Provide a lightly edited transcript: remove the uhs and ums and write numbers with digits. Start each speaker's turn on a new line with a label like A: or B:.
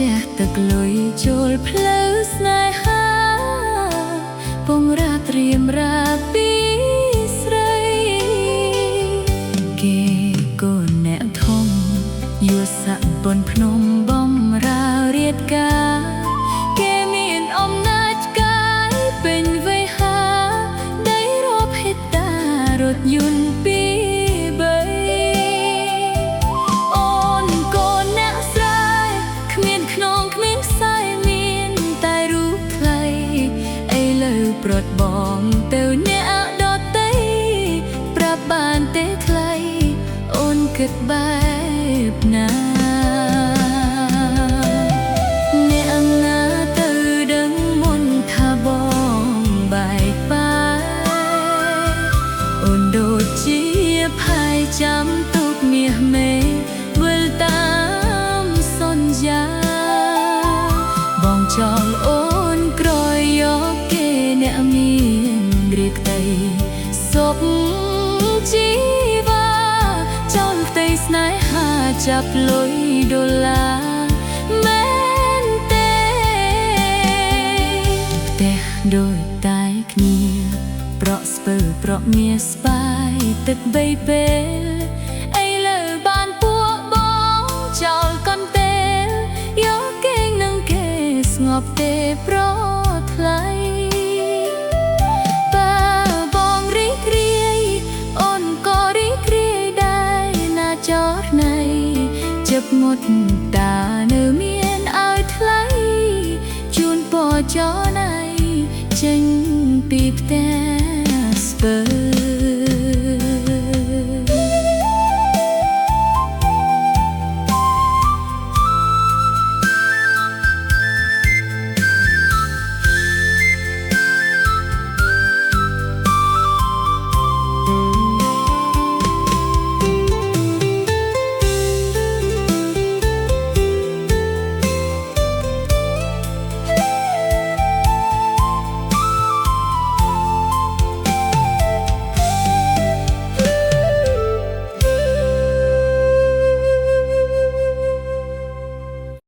A: ចេះទឹកលុយចូលផ្លូវស្នេហាពងរាត្រៀមរាពីស្រីគេកូនអ្នកធំយួស័កបនភ្នំបំរារៀបការគេមានអំណាចកាយពេញវ័យហាได้រบហេតារថយន្តពីប្រត់បងទៅអ្នកដតីប្រាប់បានទេថ្លៃអូនគិតបែបណាអ្នកណាទៅដឹងមុនថាបងបែកបាយអូនដូចជាផាយចាំទុកមាសមេវិលតាមសន្យាបងចង់អូនក្រោយយកអ្នកមានរៀបតីសុខជីវ៉ាចោលផ្ទៃស្នេហាចាប់លុយដុល្លារមែនទេផ្ទះដូចតែគ្នាប្រក់ស្ពើប្រក់មាសស្បាយទឹកបីពេលឥឡូវបានពួកបងចោលកន្ទេលយកគេងនឹងគេស្ងប់ទេប្រថ្លៃជិបមុតតា